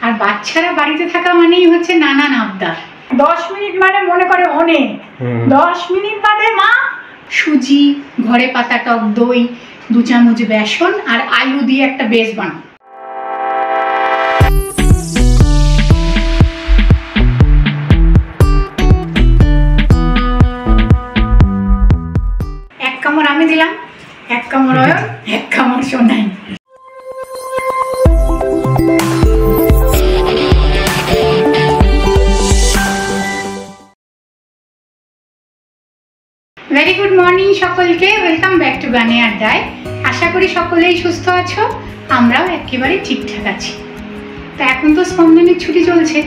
আর বাচ্চারা বাড়িতে থাকা মানেই হচ্ছে নানান আবদার। 10 মিনিট মানে মনে করে অনেক। 10 মিনিট বাদে মা সুজি, ঘরে পাতা টক দই, 2 চামচ বেসন আর আলু দিয়ে একটা বেস বানাও। এক কামড় আমি দিলাম, এক কামড় অয়ন, এক কামড় সোনাই। ভেরি গুড মর্নিং সকলকে, ওয়েলকাম ব্যাক টু গানে আড্ডায়। আশা করি সকলেই সুস্থ আছো, আমরাও একেবারে ঠিকঠাক আছি। তা এখন তো স্পন্দনের ছুটি চলছে,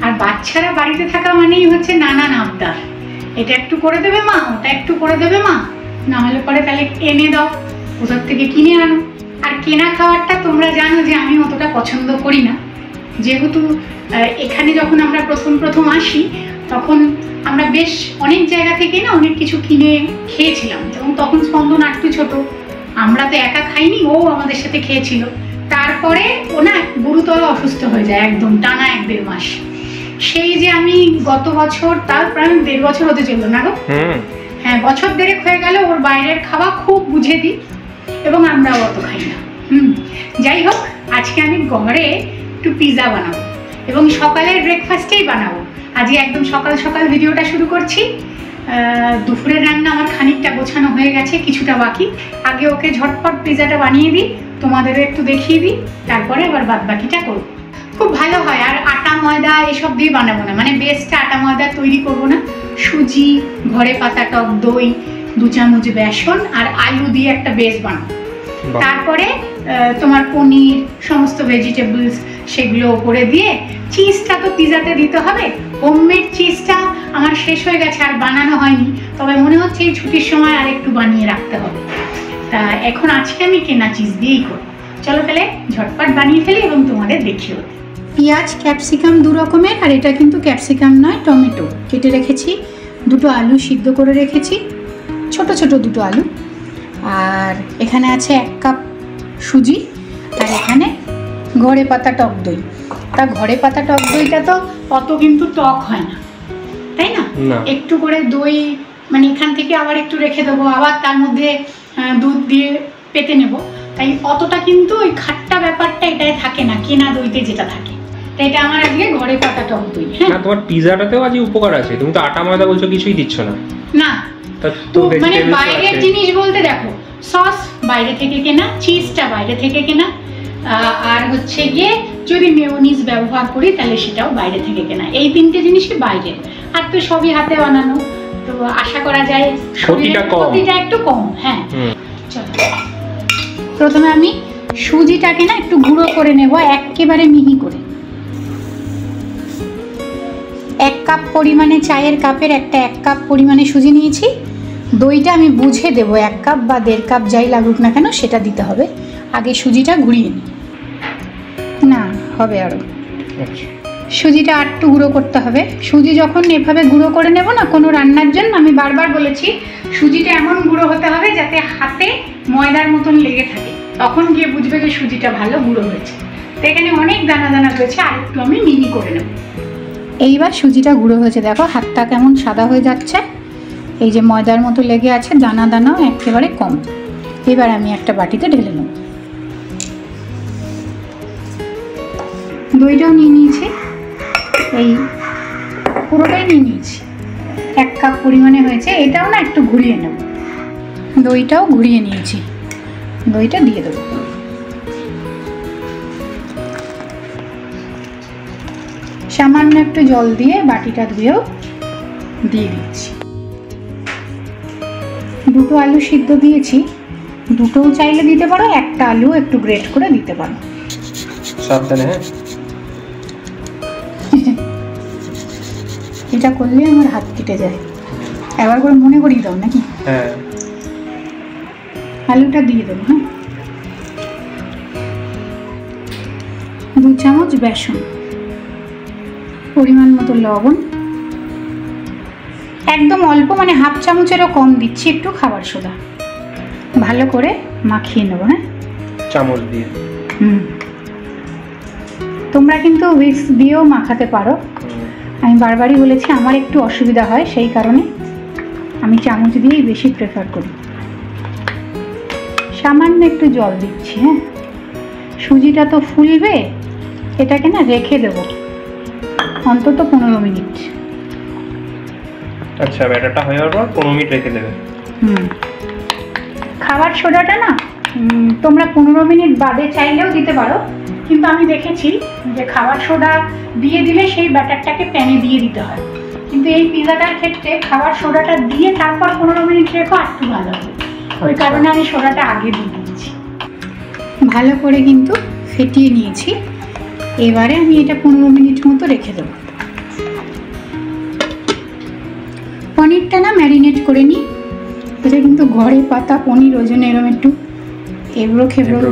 আর বাচ্চারা বাড়িতে থাকা মানেই হচ্ছে নানান আবদার। এটা একটু করে দেবে মা, ওটা একটু করে দেবে মা, না হলে পরে তাহলে এনে দাও, কোথার থেকে কিনে আনো। আর কেনা খাবারটা তোমরা জানো যে আমি অতটা পছন্দ করি না, যেহেতু এখানে যখন আমরা প্রথম আসি তখন আমরা বেশ অনেক জায়গা থেকে না অনেক কিছু কিনে খেয়েছিলাম, এবং তখন স্পন্দন একটু ছোট, আমরা তো একা খাইনি, ও আমাদের সাথে খেয়েছিল। তারপরে ও না গুরুতর অসুস্থ হয়ে যায়, একদম টানা 1-1.5 মাস। সেই যে আমি গত বছর, তার প্রায় 1.5 বছর হতে চললো না গো, হ্যাঁ বছর 1.5 হয়ে গেল ওর বাইরের খাওয়া খুব বুঝে দিই, এবং আমরাও অত খাই না। যাই হোক, আজকে আমি ঘরে একটু পিৎজা বানাবো এবং সকালের ব্রেকফাস্টেই বানাবো। আজকে একদম সকাল সকাল ভিডিওটা শুরু করছি। দুপুরের রান্না আমার খানিকটা গোছানো হয়ে গেছে, কিছুটা বাকি। আগে ওকে ঝটপট পিৎজাটা বানিয়ে দিই, তোমাদেরও একটু দেখিয়ে দিই, তারপরে আবার বাদ বাকিটা করবো। খুব ভালো হয়। আর আটা ময়দা এসব দিয়ে বানাবো না, মানে বেসটা আটা ময়দা তৈরি করবো না। সুজি, ঘরে পাতা টক দই, 2 চামচ বেসন আর আলু দিয়ে একটা বেস বানাবো। তারপরে তোমার পনির, সমস্ত ভেজিটেবলস সেগুলো উপরে দিয়ে, চিজটা তো পিৎজাতে দিতে হবে। হোমমেড চিজটা আমার শেষ হয়ে গেছে, আর বানানো হয়নি, তবে মনে হচ্ছে এই ছুটির সময় আর একটু বানিয়ে রাখতে হবে। তা এখন আজকে আমি কেনা চিজ দিয়েই করবো। চলো তাহলে ঝটপট বানিয়ে ফেলি এবং তোমাদের দেখিও। পেঁয়াজ, ক্যাপসিকাম 2 রকমের, আর এটা কিন্তু ক্যাপসিকাম নয়, টমেটো কেটে রেখেছি। 2টো আলু সিদ্ধ করে রেখেছি, ছোট ছোট 2টো আলু। আর এখানে আছে 1 কাপ সুজি, আর এখানে ঘরে পাতা টক দই। তা ঘরে পাতা টক দইটা তো অত কিন্তু টক হয় না, তাই না? একটু করে দই, মানে এখান থেকে আবার একটু রেখে দেবো, আবার তার মধ্যে দুধ দিয়ে পেতে নেব, তাই অতটা কিন্তু ওই খাট্টা ব্যাপারটা এটাই থাকে না কেনা দইতে যেটা থাকে। তাই এটা আমার আজকে ঘরে পাতা টক দই। হ্যাঁ, তোমার পিৎজাটাতেও আজ উপকার আছে, তুমি তো আটা ময়দা বলছো কিছুই দিচ্ছ না। না, মানে বাইরের জিনিস বলতে দেখো, সস বাইরে থেকে কেনা, চিজটা বাইরে থেকে কেনা, আর হচ্ছে গিয়ে যদি মেয়োনিজ ব্যবহার করি তাহলে সেটাও বাইরে থেকে কেনা। এই 3টে জিনিসই বাইরে, আর তো সবই হাতে বানানো, তো আশা করা যায় ক্ষতিটা একটু কম। হ্যাঁ, চলো প্রথমে আমি সুজিটাকে না একটু গুঁড়ো করে নেব, একেবারে মিহি করে। 1 কাপ পরিমাণে, চায়ের কাপের 1 কাপ পরিমাণে সুজি নিয়েছি। দইটা আমি বুঝে দেবো, 1 কাপ বা 1.5 কাপ যাই লাগুক না কেন সেটা দিতে হবে। আগে সুজিটা ঘুরিয়ে নিই, না হবে আরও, সুজিটা আরটু গুঁড়ো করতে হবে। সুজি যখন এভাবে গুঁড়ো করে নেব না কোনো রান্নার জন্য, আমি বারবার বলেছি সুজিটা এমন গুঁড়ো হতে হবে যাতে হাতে ময়দার মতন লেগে থাকে, তখন গিয়ে বুঝবে যে সুজিটা ভালো গুঁড়ো হয়েছে। তো এখানে অনেক দানা দানা রয়েছে, আর একটু আমি মিহি করে নেব। এইবার সুজিটা গুঁড়ো হয়েছে, দেখো হাতটা কেমন সাদা হয়ে যাচ্ছে, এই যে ময়দার মতো লেগে আছে, দানা দানাও একেবারে কম। এবার আমি একটা বাটিতে ঢেলে নেব। দইটাও নিয়ে নিয়েছি, এই পুরোটাই নিয়ে নিয়েছি, 1 কাপ পরিমাণে হয়েছে। এটাও না একটু ঘুরিয়ে নেব, দইটাও ঘুরিয়ে নিয়েছি, দইটা দিয়ে দেবো। সামান্য একটু জল দিয়ে বাটিটা ধুয়েও দিয়ে দিচ্ছি। 2টো আলু সিদ্ধ দিয়েছি, 2টোও চাইলে দিতে পারো, 1টা আলু একটু গ্রেট করে দিতে পারো, সাবধানে। হ্যাঁ, এটা করলে আমার হাত কেটে যায়, একবার করে মনে করিয়ে দাও নাকি? হ্যাঁ, আলুটা দিয়ে দেবো। হ্যাঁ, 2 চামচ বেসন, পরিমাণ মতো লবণ, একদম অল্প, মানে 1/2 চামচেরও কম দিচ্ছি, একটু খাবার সোডা। ভালো করে মাখিয়ে নেবো। হ্যাঁ, চামচ দিয়ে। তোমরা কিন্তু উইক্স দিয়েও মাখাতে পারো। আমি বারবারই বলেছি আমার একটু অসুবিধা হয়, সেই কারণে আমি চামচ দিয়েই বেশি প্রেফার করি। সামান্য একটু জল দিচ্ছি। হ্যাঁ, সুজিটা তো ফুলবে, এটাকে না রেখে দেবো অন্তত 15 মিনিট। আচ্ছা, ব্যাটারটা হয়ে যাওয়ার পর 15 মিনিট রেখে দেবে। খাবার সোডাটা না তোমরা 15 মিনিট বাদে চাইলেও দিতে পারো, কিন্তু আমি দেখেছি যে খাবার সোডা দিয়ে দিলে সেই ব্যাটারটাকে প্যানে দিয়ে দিতে হয়, কিন্তু এই পিজাটার ক্ষেত্রে খাবার সোডাটা দিয়ে তারপর 15 মিনিট রেখো আর একটু ভালো হবে। ওই কারণে আমি সোডাটা আগে দিয়ে দিয়েছি। ভালো করে কিন্তু ফেটিয়ে নিয়েছি। এবারে আমি এটা 15 মিনিট মতো রেখে দেবো। পনিরটা না ম্যারিনেট করে নিই। এটা কিন্তু ঘরে পাতা পনির, ওই জন্য এরকম একটু এবড়ো খেবড়ো,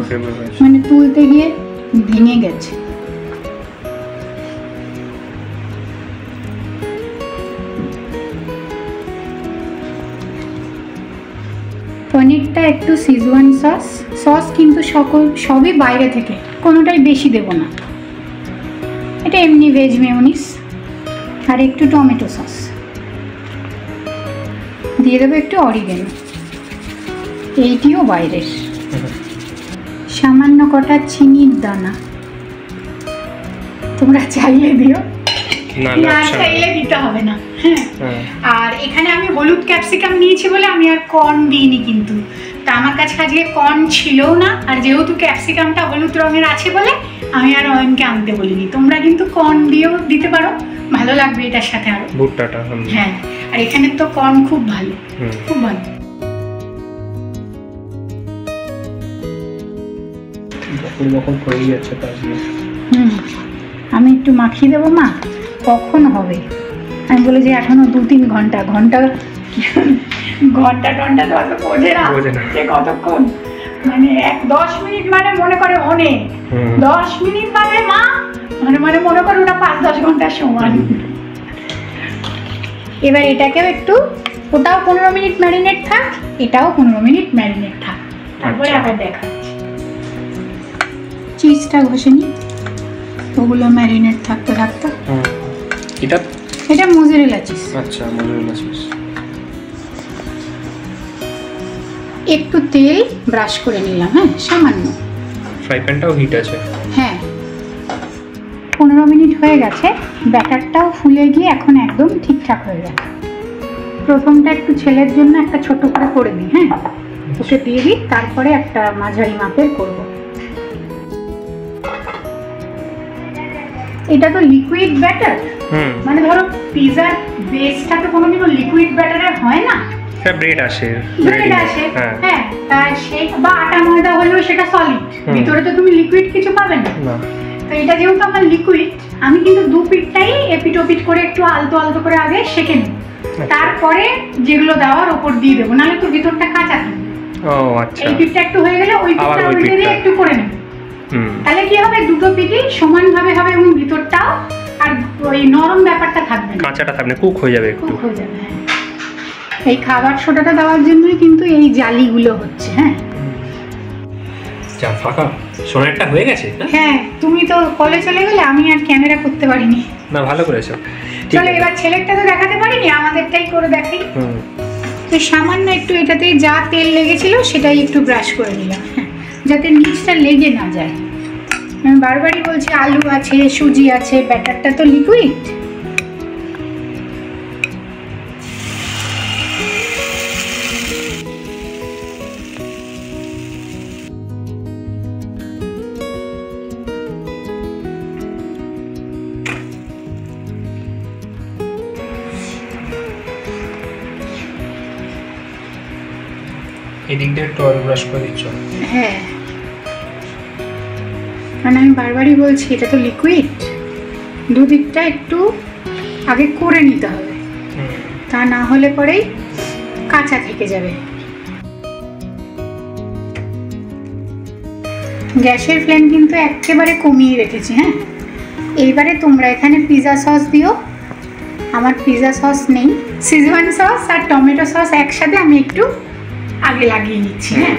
মানে তুলতে গিয়ে ভেঙে গেছে। পনিরটা একটু সিজওয়ান সস কিন্তু সবই বাইরে থেকে, কোনোটাই বেশি দেব না। এটা এমনি ভেজ মেয়োনিজ আর একটু টমেটো সস দিয়ে দেবো, একটু অরিগেনো, এইটিও বাইরের। সামান্য কটা চিনির দানা, তোমরা চাইলে দিও, না চাইলে দিতে হবে না। হ্যাঁ, আর এখানে আমি হলুদ ক্যাপসিকাম নিয়েছি বলে আমি আর কর্ন দিইনি, কিন্তু তা আমার কাছে আজকে কর্ন ছিলও না, আর যেহেতু ক্যাপসিকামটা হলুদ রঙের আছে বলে আমি আর অয়নকে আনতে বলিনি। তোমরা কিন্তু কর্ন দিয়েও দিতে পারো, ভালো লাগবে এটার সাথে আরো ভুট্টাটা। হ্যাঁ, আর এখানে তো কর্ন খুব ভালো, খুব ভালো। আমি একটু মাখিয়ে দেবো। মা কখন হবে? আমি বলে যে এখনো 2-3 ঘন্টা ঘন্টা তো অত বোঝে না যে কতক্ষণ, মানে 10 মিনিট মানে মনে করে অনেক, 10 মিনিট মানে মা মানে মনে করে ওটা 5-10 ঘন্টার সমান। এবার এটাকেও একটু, ওটাও 15 মিনিট ম্যারিনেট থাক, এটাও 15 মিনিট ম্যারিনেট থাক, তারপরে আবার দেখাচ্ছি। চিজটা ঘষে নিই, ওগুলো ম্যারিনেট থাকতে থাকতে। এটা মোজারেলা চিজ। আচ্ছা, মোজারেলা চিজ। একটু তেল ব্রাশ করে নিলাম। হ্যাঁ, সামান্য। ফ্রাই প্যানটাও হিট আছে। হ্যাঁ, 15 মিনিট হয়ে গেছে, ব্যাটারটাও ফুলে গিয়ে এখন একদম ঠিকঠাক হয়ে গেছে। প্রথমটা একটু ছেলের জন্য একটা ছোট করে দিই। হ্যাঁ, ওকে দিয়ে দিই, তারপরে একটা মাঝারি মাপের করব। এটা তো লিকুইড ব্যাটার, মানে ধরো পিজার বেসটা তো কোনোদিনও লিকুইড ব্যাটারের হয় না। হ্যাঁ, ব্রেড আসে। হ্যাঁ, সেই বা আটা ময়দা হলেও সেটা সলিড, ভিতরে তো তুমি লিকুইড কিছু পাবে না। তো এটা যেহেতু আমার লিকুইড, আমি কিন্তু দু পিঠটাই এপিট ওপিট করে একটু আলতো আলতো করে আগে সেঁকে নিই, তারপরে যেগুলো দেওয়ার ওপর দিয়ে দেবো, নাহলে তো ভিতরটা কাঁচা থাকবে। ও আচ্ছা, এই পিঠটা একটু হয়ে গেলে ওই পিঠটা উল্টে দিয়ে একটু করে নেব, তাহলে কি হবে, দুটো পিঠই সমানভাবে হবে এবং ভিতরটাও আর ওই নরম ব্যাপারটা থাকবে না, কাঁচাটা থাকবে, কুক হয়ে যাবে একটু। হয়ে যাবে। হ্যাঁ, এই খাবার সোডাটা দেওয়ার জন্যই কিন্তু এই জালিগুলো হচ্ছে। হ্যাঁ, যা ফাঁকা সোনারটা হয়ে গেছে। হ্যাঁ, তুমি তো কলে চলে গেলে, আমি আর ক্যামেরা করতে পারিনি। না, ভালো করেছো। চলো এবার ছেলেরটা তো দেখাতে পারিনি, আমাদেরটাই করে দেখাই। তো সামান্য একটু এটাতে যা তেল লেগেছিল সেটাই একটু ব্রাশ করে নিলাম, যাতে নিচটা লেগে না যায়। আমি বারবারই বলছি আলু আছে, সুজি আছে, ব্যাটারটা তো লিকুইড। এদিক দিয়ে একটু অয়েল ব্রাশ করে দিচ্ছ। হ্যাঁ, মানে আমি বারবারই বলছি এটা তো লিকুইড, দুদিকটা একটু আগে করে নিতে হবে, তা না হলে পরেই কাঁচা থেকে যাবে। গ্যাসের ফ্লেম কিন্তু একেবারে কমিয়ে রেখেছি। হ্যাঁ, এইবারে তোমরা এখানে পিৎজা সস দিও। আমার পিৎজা সস নেই, সিজওয়ান সস আর টমেটো সস একসাথে আমি একটু আগে লাগিয়ে নিচ্ছি। হ্যাঁ,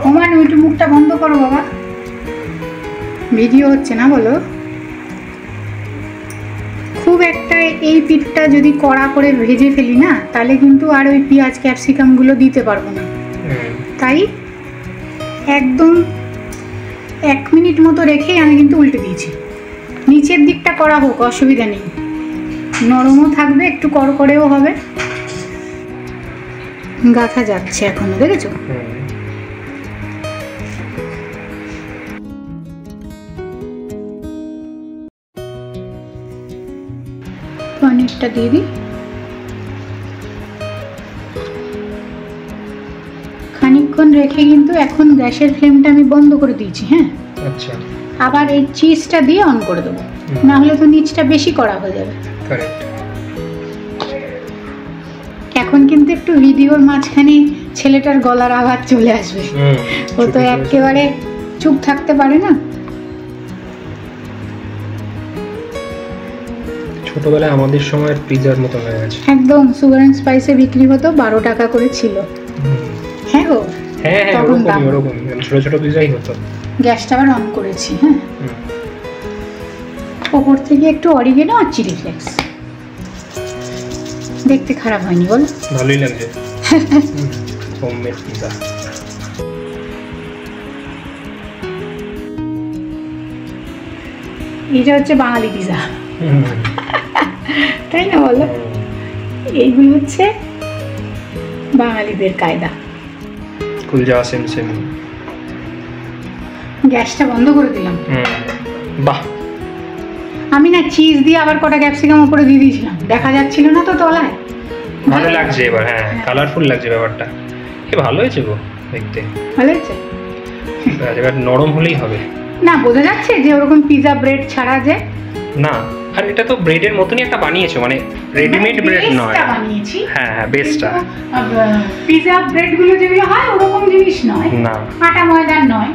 ওমান ওইটু মুখটা বন্ধ করো বাবা, ভিডিও হচ্ছে না বলো। খুব একটা এই পিঠটা যদি কড়া করে ভেজে ফেলি না, তাহলে কিন্তু আর ওই পেঁয়াজ ক্যাপসিকামগুলো দিতে পারবো না। তাই একদম 1 মিনিট মতো রেখে আমি কিন্তু উল্টে দিয়েছি। নিচের দিকটা করা হোক, অসুবিধা নেই, নরমও থাকবে, একটু কড়কড়েও হবে। গাঁথা যাচ্ছে এখনো, দেখেছো? পনিরটা দিয়ে দিই, খানিকক্ষণ রেখে কিন্তু এখন গ্যাসের ফ্লেমটা আমি বন্ধ করে দিয়েছি। হ্যাঁ, আচ্ছা। আবার এই চিজটা দিয়ে অন করে দেবো, না হলে তো নিচটা বেশি কড়া হয়ে যাবে। কারেক্ট। এখন কিন্তু একটু ভিডিওর মাঝখানে ছেলেটার গলার আওয়াজ চলে আসবে, ও তো একেবারে চুপ থাকতে পারে না। ছোটবেলায় আমাদের সময় পিজার মতো হয়ে গেছে একদম। সুগার এন্ড স্পাইসে বিক্রি হতো, 12 টাকা করে ছিল। হ্যাঁ গো, হ্যাঁ হ্যাঁ, ওরকম ছোট ছোট পিজাই হতো। গ্যাসটা আবার অন করেছি। হ্যাঁ, ওপর থেকে একটু অরিগেনো আর চিলি ফ্লেক্স, দেখতে খারাপ হয়নি বল? ভালোই লাগছে। Homemade pizza. এটা হচ্ছে বাঙালি পিজা, তাই না বলো? এইগুলো হচ্ছে বাঙালিদের কায়দা। কুলজা সেম সেম। গ্যাসটা বন্ধ করে দিলাম। বাহ, আমি না চিজ দিয়ে আবার কটা ক্যাপসিকাম উপরে দিয়ে দিয়েছিলাম, দেখা যাচ্ছিল না তো তলায়। ভালো লাগছে এবার। হ্যাঁ, কালারফুল লাগছে ব্যাপারটা। কি ভালো হয়েছে গো দেখতে। ভালো হয়েছে। এবার নরম হলেই হবে না, বোঝা যাচ্ছে যে ওরকম পিজা ব্রেড ছাড়া যে না। আর এটা তো ব্রেডের মতনই একটা বানিয়েছো, মানে রেডিমেড ব্রেড নয়। বানিয়েছি। হ্যাঁ হ্যাঁ, বেসটা। পিজা ব্রেড গুলো যেগুলো হয় ওরকম জিনিস নয়, না আটা ময়দার নয়,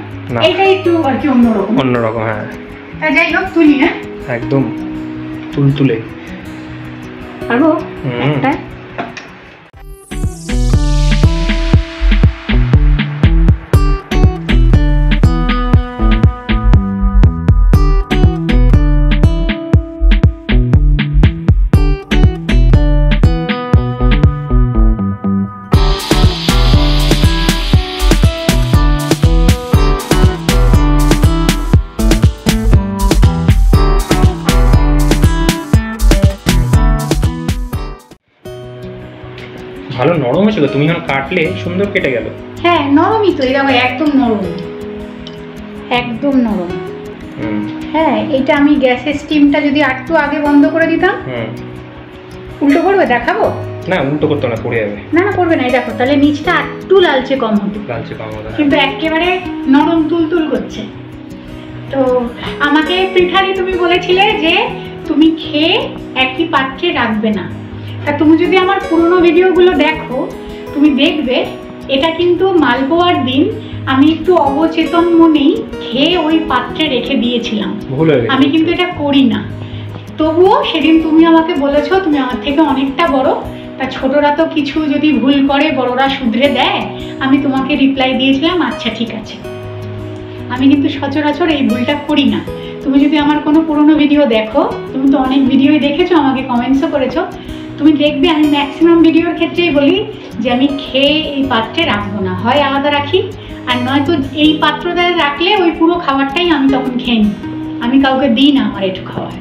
এটা একটু আর কি অন্যরকম। অন্যরকম, হ্যাঁ। তা যাই হোক, তুলি না একদম তুলতুলে। পারবো একটা? ভালো নরম হয়েছিল, তুমি যখন কাটলে সুন্দর কেটে গেল। হ্যাঁ, নরমই তো, এটা একদম নরম, একদম নরম। হ্যাঁ, এটা আমি গ্যাসের স্টিমটা যদি একটু আগে বন্ধ করে দিতাম। উল্টো করবে, দেখাবো? না, উল্টো করতে না, পড়ে যাবে। না না, করবে না। এই দেখো, তাহলে নিচটা একটু লালচে কম হতো, লালচে কম হতো, কিন্তু একেবারে নরম তুলতুল করছে। তো আমাকে পৃথারি তুমি বলেছিলে যে তুমি খেয়ে একই পাত্রে রাখবে না। তা তুমি যদি আমার পুরনো ভিডিওগুলো দেখো, তুমি দেখবে এটা কিন্তু মালপোয়ার দিন আমি একটু অবচেতন মনেই খেয়ে ওই পাত্রে রেখে দিয়েছিলাম। আমি কিন্তু এটা করি না, তবুও সেদিন তুমি আমাকে বলেছো তুমি আমার থেকে অনেকটা বড়, তা ছোটরা তো কিছু যদি ভুল করে বড়রা শুধরে দেয়। আমি তোমাকে রিপ্লাই দিয়েছিলাম, আচ্ছা ঠিক আছে। আমি কিন্তু সচরাচর এই ভুলটা করি না। তুমি যদি আমার কোনো পুরনো ভিডিও দেখো, তুমি তো অনেক ভিডিওই দেখেছো, আমাকে কমেন্টসও করেছো, তুমি দেখবে আমি ম্যাক্সিমাম ভিডিওর ক্ষেত্রেই বলি যে আমি খেয়ে এই পাত্রে রাখবো না, হয় আলাদা রাখি, আর নয়তো এই পাত্রটা রাখলে ওই পুরো খাবারটাই আমি তখন খেয়ে নিই, আমি কাউকে দিই না আমার একটু খাওয়ার।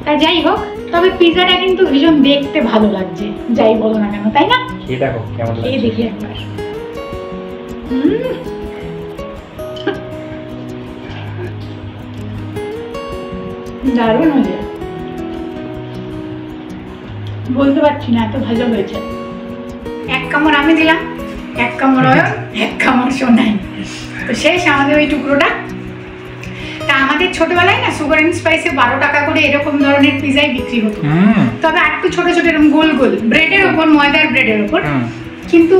তা যাই হোক, তবে পিজাটা কিন্তু ভীষণ দেখতে ভালো লাগছে, যাই বলো না কেন, তাই না? খেয়ে দেখো কেমন লাগছে। এই দেখি একবার। দারুণ হয়েছে, বলতে পারছি না, এত ভালো হয়েছে। 1 কামড় আমি দিলাম, 1 কামড় অয়ন, 1 কামড় সোনাই। তো শেষ আমাদের ওই টুকরোটা। তা আমাদের ছোটবেলায় না সুগার এন্ড স্পাইসে 12 টাকা করে এরকম ধরনের পিজাই বিক্রি হতো, তবে একটু ছোট ছোট এরকম গোল গোল ব্রেডের উপর, ময়দার ব্রেডের উপর, কিন্তু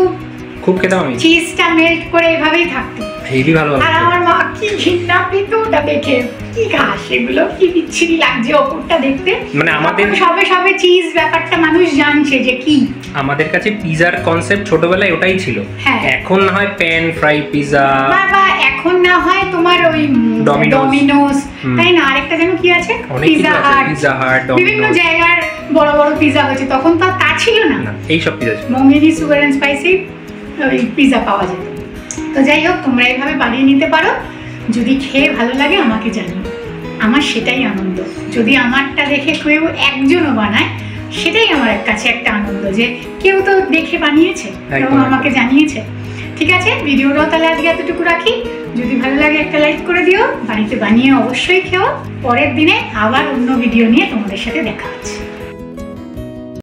খুব খেতাম আমি। চিজটা মেল্ট করে এভাবেই থাকতো। হেভি ভালো আর আমার মা কি ঘৃণা পেত ওটা দেখে। কি ঘাস এগুলো, কি বিচ্ছিরি লাগছে ওপরটা দেখতে। মানে আমাদের সবে সবে চিজ ব্যাপারটা মানুষ জানছে যে কি। আমাদের কাছে পিজার কনসেপ্ট ছোটবেলায় ওটাই ছিল। হ্যাঁ। এখন না হয় প্যান ফ্রাই পিজা, বা এখন না হয় তোমার ওই ডমিনোস, তাই না? আরেকটা যেন কি আছে, পিজা হাট, বিভিন্ন জায়গার বড় বড় পিজা হয়েছে। তখন তো তা ছিল না, এই সব পিজা ছিল। মঙ্গেনি সুগার এন্ড স্পাইসি ওই পিজা পাওয়া যেত। তো যাই হোক, তোমরা এইভাবে বানিয়ে নিতে পারো। যদি খেয়ে ভালো লাগে আমাকে জানিও, আমার সেটাই আনন্দ। যদি আমারটা দেখে কেউ একজনও বানায়, সেটাই আমার কাছে একটা আনন্দ যে কেউ তো দেখে বানিয়েছে এবং আমাকে জানিয়েছে। ঠিক আছে, ভিডিওটাও তাহলে আজকে এতটুকু রাখি। যদি ভালো লাগে একটা লাইক করে দিও, বাড়িতে বানিয়ে অবশ্যই খেও। পরের দিনে আবার অন্য ভিডিও নিয়ে তোমাদের সাথে দেখা হচ্ছে।